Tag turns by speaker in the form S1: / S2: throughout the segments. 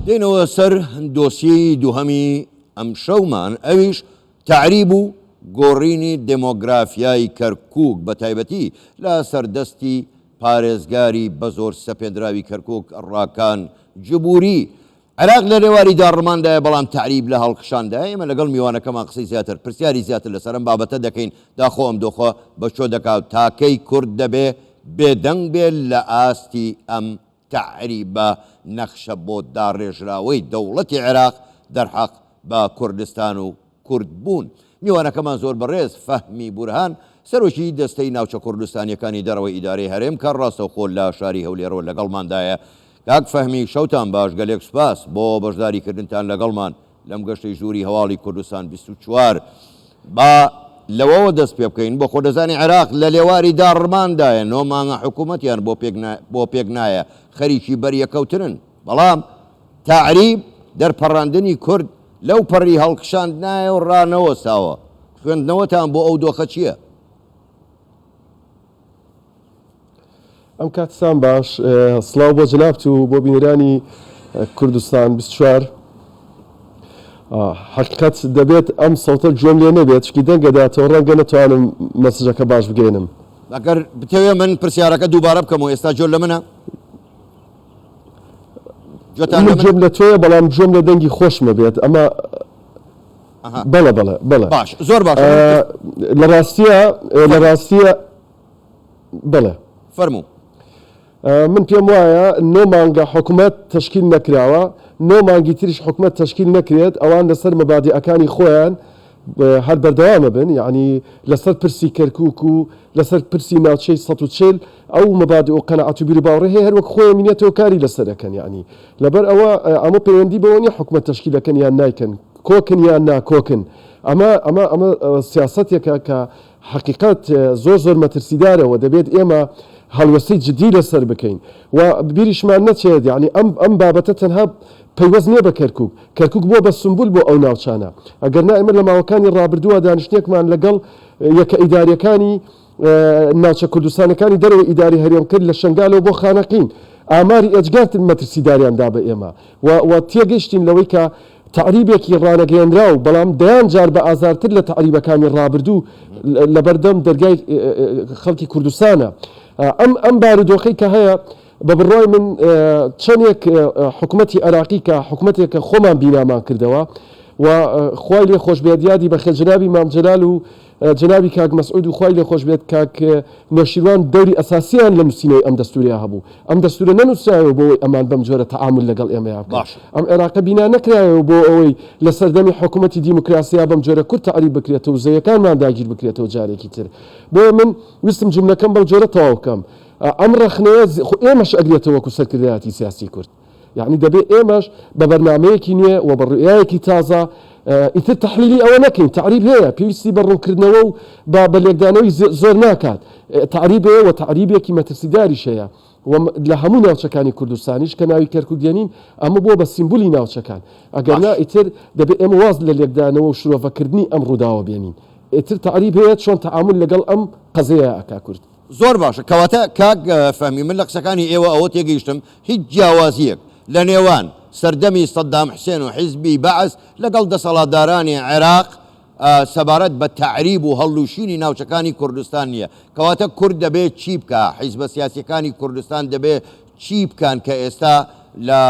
S1: دێنەوە سەر دۆسیەی دووهەمی ئەم شەومان ئەویش تعریب و گۆڕینی دمۆگرافیای کەرکووک بە تایبەتی لە سەردەستی پارێزگاری بە زۆر سەپێنراوی کەرکووک ڕاکان جبووری. عێراق لە لێواری ڕماندایە بەڵام تعریب لە هەڵقشاندایە. ئێمە لەگەڵ میوانەکەمان قسەی زیاتر پرسیاری زیاتر لەسەر ئەم بابەتە دەکەین داخۆ ئەم دۆخۆ بەچۆ دەکات تاکەی کورد دەبێ بێدەنگ بێت لە ئاستی ئەم تعریبە نەخشە بۆ داڕێژراوەی دەوڵەتی عێراق دەرحەق بە کوردستان و کورد بوون. میوانەکەمان زۆر بەڕێز فەهمی بورهان سەرۆکی دەستەی ناوچە کوردستانیەکانی دەرەوەی ئیدارەی هەرێم کە ڕاستەوخۆ لە شاری هەولێرەوە لەگەڵماندایە. کاک فەهمی شەوتان باش، گەلێک سوپاس بۆ بەشداریکردنتان لەگەڵمان لەم گەشتەی ژووری هەواڵی کوردستان 24. با لەوەوە دەست پێ بکەین بۆ خۆ دەزانی عێراق لە لێواری داڕماندایە 9 مانگە حکوومەتیان بۆ پێک نایە خەریکی بەریەکەوترن، بەڵام تعریب دەرپەڕاندنی کورد لەو پەڕی هەڵقشاند نایە و ڕانەوەساوە. خوێندنەوەتان بۆ ئەو دۆخە چییە؟
S2: ئەم کاتستان باش، سڵاو بۆ جەنابت و بۆ بینەرانی کوردستان 24. حقیقەت دەبێت ئەم سەوتە جۆم لێ نەبێت چکی دەنگەداتەوە ڕەنگە نەتوانم مەسەجەکە باش بگەێنم.
S1: ئەگەر بتەوێ من پرسیارەکە دووبارە بکەمەوە ئێستا جۆر لە منە؟
S2: جۆم لە تۆیە بەڵام جۆم لە دەنگی خۆشمە بێت ئەمە بەڵە بەڵە بەڵە
S1: باش زۆر باش
S2: لە ڕاستیە بڵێ
S1: فەرموو.
S2: من پێم وایە 9 مانگە حکوومەت تشکیل نەکراوە، 9 مانگی تریش حکوومەت تشکیل نەکرێت، ئەوان لەسەر مەبادیعەکانی خۆیان هەر بەردەوامە بن، یعنی لەسەر پرسی کەرکووک و لەسەر پرسی ناوچەی 140 ئەو مەبادی و قەنەعەت و بیر و باوەڕێ هەیە هەروەک خۆیان بینێتەوە کاری لەسەرەکەن. یعنی لەبەر ئەوە ئەمە پەیوەندی بەوە نیە حکوومەت تشکیلەکەن یان نایکەن، کۆکن یان ناکۆکن. ئەمە سیاسەتێکە کە حقیقەت زۆر مەترسیدارەوە، دەبێت ئێمە هەڵوەستەی جدی لەسەر بکەین و بیریشمان نەچێت. یعنی ئەم بابەتە تەنها پەیوەست نییە بە کەرکووک بۆ بە سمبول بۆ ئەو ناوچانە. ئەگەر ئێمە لە ماوەکانی ڕابردووە دانیشتێکمان لەگەڵ یەکە ئیداریەکانی ناوچە کوردستانەکانی دەرەوە ئیداری هەرێم کرد لە شنگالەوە بۆ خانەقین، ئاماری ئەجگارتن مەترسیداریاندا بە ئێمە و تێگەیشتین لەوەی کە تعریبێکی ڕانەگەیەنرا و بەڵام دەیان جار بە ئازارتر لە تعریبەکانی ڕابردوو لەبەردەم دەرگای خەڵکی کوردستانە. ئەم بارودۆخەی کە هەیە بە بڕای من چەندێک حکوومەتی عێراقی کە حکوومەتێکە خۆمان بینامان کردەوە و خوای لێ خۆش بێت یادی بە خێجنابی مام جەلال و جنابی کاک مەسعود و خوای لێ خۆش بێت کاک نەشیروان دەوری ئەساسیان لە نووسینەوەی ئەم دەستوریا هەبوو. ئەم دەستورە نەنووسایەوە بۆەوەی ئەمان بەم جۆرە تەعامل لەگەڵ ئێمەیان باش. ئەم عێراقە بینا نەکرایەوە بۆ ئەوەی لە سەردەمی حکوومەتی دیموکراسیا بەم جۆرە کورد تعریب بکرێتەوە و زەیەکانمان داگیر بکرێتەوە جارێکی تر. بۆیە من ویستم جملەکەم بەو جۆرە تەواو بکەم. ئەم ڕەخنەیە ئێمەش ئەگرێتەوە وەکو سەرکردایەتی سیاسی کورد. یعنی دەبێت ئێمەش بە بەرنامەیەکی نوێ و بە ڕوئایەکی تازە ئیتر تەحلیلی ئەوە نەکەین. تعریب هەیە، پێویستی بە ڕوونکردنەوە و بە لێکدانەوەی زۆر ناکات. تعریب هەیە و تعریبێکی مەترسیداریش هەیە لە هەموو ناوچەکانی کوردستانیش کە ناوی کەرکووک دێنین ئەمە بۆ بە سیمبولی ناوچەکان. ئەگەرنا ئیتر دەبێت ئێمە واز لە لێکدانەوە و شرۆڤەکردنی ئەم ڕووداوە بێنین. ئیتر تعریب هەیە چۆن تەعامل لەگەڵ ئەم قەزەیە ئەکا کورد.
S1: زۆر باشە. کەواتە کاک فەهمی من لە قسەکانی ئێوە ئەوە تێگەیشتم هیچ جیاوازیەک لە نێوان سەردەمی سەدام حوسێن و حیزبی بەعس لەگەڵ دەسەڵاتدارانی عێراق سەبارەت بە تعریب و هەڵوشینی ناوچەکانی کوردستان نییە. کەواتە کورد دەبێت چی بکە، حیزبە سیاسیەکانی کوردستان دەبێت چی بکەن کە ئێستا لە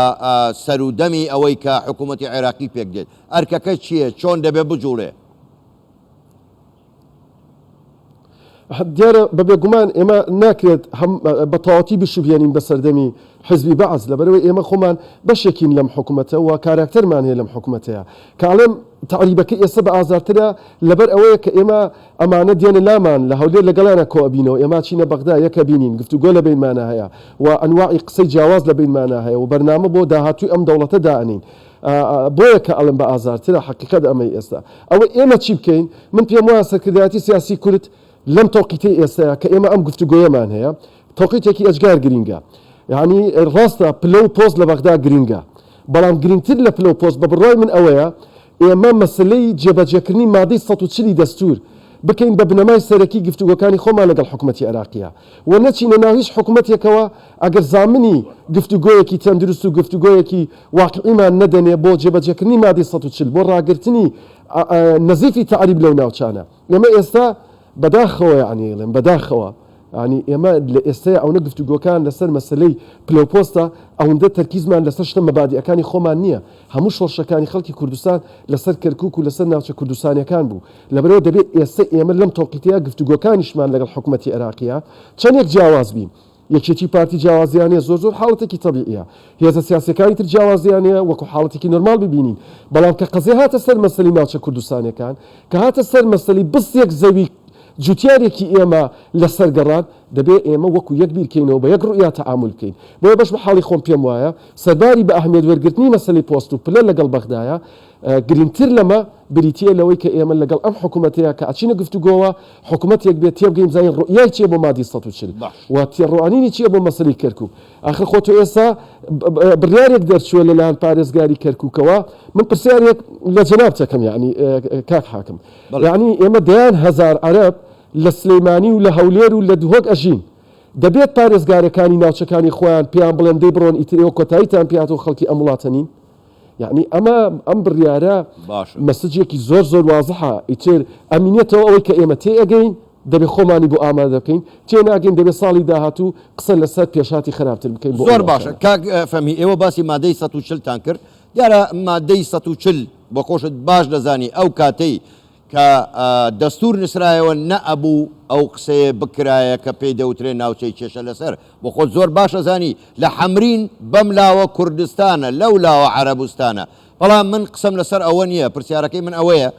S1: سەرودەمی ئەوەی کە حکوومەتی عێراقی پێک دێت ئەرکەکە چییە، چۆن دەبێت بجوڵێ؟
S2: دیارە بەبێگومان ئێمە ناکرێت بە تەواوەتی بشبێنین بە سەردەمی حزبی بەعز، لەبەرەوەی ئێمە خۆمان بەشێکین لەم حکوومەتە و کاراکتەرمان هەیە لەم حکوومەتەیە. کاڵێم تعریبەکە ئێستا بە ئازارترە لەبەر ئەوەیە کە ئێمە ئەمانە دێنە لامان لە هەولێر لەگەڵانە کۆبینەوە، ئێمە چینە بەغدا یەکە بینین، گفتوگۆ لە بینمانە هەیە و ئەنواعی قسەی جیاواز لە بینمانە هەیە و بەرنامە بۆ داهاتووی ئەم دەوڵەتە دائنین. بۆیە کە ئەڵم بە ئازارترە حقیقەت ئەمەی ئێستا ئەوە ئێمە چی بکەین؟ من پێم وایە سەرکردایەتی سیاسی کورد لەم تۆقیتەی ئێستاە کە ئێمە ئەم گفتوگۆیەمان هەیە تۆقیتێکی ئەجگار گرینگە. یعنی ڕاستە پلە و پۆست لە بەغدا گرینگە، بەڵام گرنگتر لە پلە و پۆست بە بڕای من ئەوەیە ئێمە مەسلەی جێبەجێکردنی مادەی 140 دەستور بکەین بە بنەمای سەرەکی گفتوگۆکانی خۆمان لەگەڵ حکوومەتی عێراقیە و نەچینە ناو هیچ حکوومەتێکەوە ئەگەر زامنی گفتوگۆیەکی تەندروست و گفتوگۆیەکی واقعیمان نەدەنێ بۆ جێبەجێکردنی مادەی 140 بۆ ڕاگررتنی نەزیفی تعریب لەو ناوچانە ئێمە ئێستا بەداخەوە یعنیڵێن بەداخەوە ینی ئێمە لە ئێستەیە ئەوە گفتوگۆکان لەسەر مەسلەی پلۆپۆستە ئەوەندە تەرکیزمان لەسەر شتە مەبادیەکانی خۆمان نییە هەموو شۆڕشەکانی خەڵکی کوردستان لەسەر کەرکووک و لەسەر ناوچە کوردستانیەکان بوو لەبەرەوە دەبێت ئێستا ئێمە لەم تۆقیتەیە گفتوگۆکانیشمان لەگەڵ حکوومەتی عێراقیە چەندێک جیاواز بین یەکێتی پارتی جیاوازیانەیە زۆر حاڵەتێکی تەبیعیە هێزە سیاسەکانی تر جیاوازیانەیە وەکو حاڵەتێکی نۆرمال ببینین بەڵام کە قەزێ هاتە سەر مەسەلی ناوچە کوردستانیەکان کە هاتە سەر مەسەلی بستێک زەوی جوتیارێکی ئێمە لەسەر گەڕان دەبێت ئێمە وەکو یەک بیرکەینەوە بە یەک ڕوئیا تەعامل بکەین بۆیە بەش بە حاڵی خۆم پێم وایە سەرباری بە ئەهمیەت وەرگرتنی مەسەلەی پۆست و پلە لەگەڵ بەغدایە گرنگتر لەمە بریتیە لەوەی کە ئێمە لەگەڵ ئەم حکوومەتەیە کە ئەچینە گفتوگۆوە حکوومەتێک بێت تێبگەین زای ڕوئیای چیە بۆ مادی 140 و تێڕوانینی چیە بۆ مەسەلەی کەرکووک ئاخر خۆتۆ ئێستا بڕیارێک دەرچووە لەلایەن پارێزگاری کەرکووکەوە من پرسیارێک لە جەناب دەکەم یعنی کاک حاکم یعنی ئێمە دەیان هەزار عەرەب لە سلەیمانی و لە هەولێر و لە دوهۆک ئەژین دەبێت پارێزگارەکانی ناوچەکانی خۆیان پێیان بڵێن دەی بڕۆن ئیترەوە کۆتاییتان پێهاتەوە خەڵکی ئەم وڵاتەنین یعنی ئەم بڕیارە مەسجێکی زۆر وازحە ئیتر ئەمینێتەوە ئەوەی کە ئێمە تێئەگەین دەبێت خۆمانی بۆ ئامادە بکەین تێناگەین دەبێت ساڵی داهاتوو قسە لەسەر پێشاتی خراپتر بکەین
S1: زۆر باشە کاک فەمی ئێوە باسی مادەی 140تان کرد دیارە مادەی 140 بۆ خۆشت باش دەزانی ئەو کاتەی کە دەستور نووسرایەوە نەئەبوو ئەو قسەیە بکرایە کە پێی دەوترێ ناوچەی کێشە لەسەر بۆ خۆت زۆر باشە زانی لە حەمرین بەم لاوە کوردستانە لەو لاوە عەرەبستانە بەڵام من قسەم لەسەر ئەوە نییە پرسیارەکەی من ئەوەیە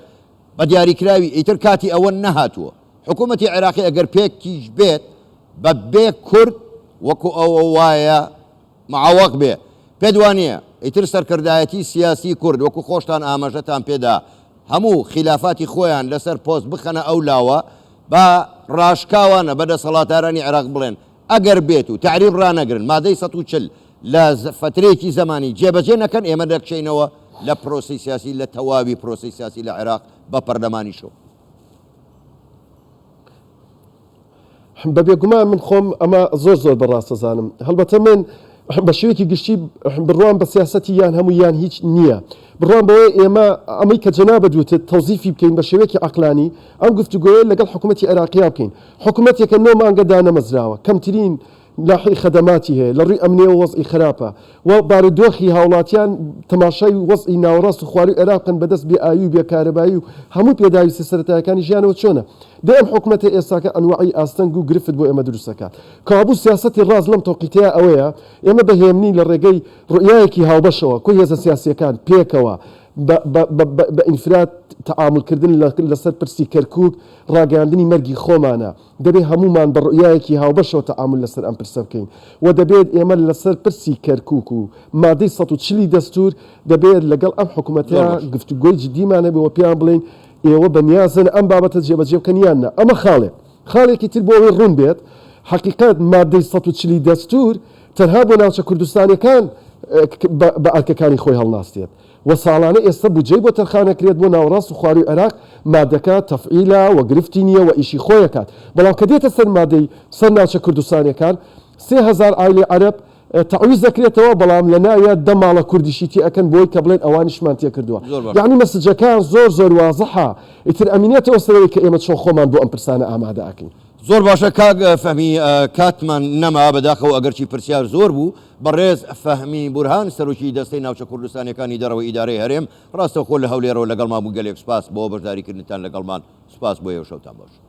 S1: بە دیاریکراوی ئیتر کاتی ئەوە نەهاتووە حکوومەتی عێراقی ئەگەر پێکیش بێت بە بێ کورد وەکو ئەوە وایە معەوەق بێ پێدوانە ئیتر سەرکردایەتی سیاسی کورد وەکو خۆشتان ئاماژەتان پێدا هەموو خلافاتی خۆیان لەسەر پۆست بخەنە ئەو لاوە بە ڕاشکاوانە بەدەسەڵاتدارانی عێراق بڵێن ئەگەر بێت و تعریب ڕانەگرن مادەی 140 لە فترەیەکی زمانی جێبەجێ نەکەن ئێمە دەکشینەوە لە پرۆسی سیاسی لە تەواوی پرۆسی سیاسی لە عێراق بە پەرلەمانیشەوە
S2: بەبێگومان من خۆم ئەمە زۆر بەڕاستەزانم هەڵبەتە من بە شێوەیەکی گشتی بڕوان بە سیاسەتی یان هەموو یان هیچ نییە بڕوان بەوەی ئێمە ئەمەی کە جەنابە دوتت تەوزیفی بکەین بە شێوەیەکی عەقلانی ئەم گفتوگۆیە لەگەڵ حکوومەتی عێراقیا بکەین حکوومەتێکە 9 مانگە دانەمەزراوە کەمترین لاحی خەدەماتی هەیە لە ڕووی ئەمنیە و وەزئی خراپە و بارودۆخی هاوڵاتیان تەماشای وەزئی ناوەڕاست و خواروی عێراقن بەدەست بێ ئاوی و بێکارەبایی و هەموو پێداویستی سەرەتایەکانی ژیانەوە چۆنە دە ئەم حکوومەتە ئێستاکە ئەنواعی ئاستەنگ و گرفت بۆ ئێمە دروستەکات کابوو سیاسەتی ڕاز لەم تۆقیتەیە ئەوەیە ئێمە بەهێمنی لە ڕێگەی ڕوئیایەکی هاوبەشەوە کۆی هێزە سیاسیەکان پێکەوە بە ئینفرات تەعاملکردن لەسەر پرسی کەرکووک ڕاگەاندنی مەرگی خۆمانە دەبێت هەمومان بە ڕوئیایەکی هاوبەشەوە تەعامل لەسەر ئەم پرسە بکەین و دەبێت ئێمە لەسەر پرسی کەرکووک و مادەی 140 دەستور دەبێت لەگەڵ ئەم حکوومەتەیە گفتوگۆی جدیمانە بەوە پێیان بڵێن ئێوە بەنیازن ئەم بابەتە جێبەجێ بکەنیانە ئەمە خاڵێکی تر بۆ ئەوەی ڕوون بێت حقیقەت مادەی 140 دەستور تەنها بۆ ناوچە کوردستانیەکان بە ئەرکەکانی خۆی هەڵناستێت و ساڵانە ئێستا بودجەی بۆ تەرخانەکرێت بۆ ناوەڕاست و خواروی عێراق مادەکە تەفعیلە و گرفتی نییە و ئیشی خۆیەکات بەڵام کە دێتە سەر مادەی سەر ناوچە کوردستانیەکان 3000 عایلی عەرەب تعویز دەکرێتەوە بەڵام لە ناویە دە ماڵە کوردیشی تێ ئەکەن بۆی کە بڵێن ئەوانیشمان تێ کردووە یعنی مەسجەکان زۆر وازەحە ئیتر ئەمینێتەوە سەرەوەی کە ئێمە چۆن خۆمان بۆ ئەم پرسانە ئامادە ئەکەین
S1: زۆر باشە کاک فەهمی کاتمان نەما بەداخەوە ئەگەرچی پرسیار زۆر بوو بەڕێز فەهمی بورهان سەرۆکی دەستەی ناوچە کوردستانیەکانی دەرەوە ئیدارەی هەرێم ڕاستەوخۆ لە هەولێرەوە لەگەڵمان بوو گەلێک سپاس بۆ بەشداریکردنتان لەگەڵمان سپاس بۆ ئێوە شەوتان باش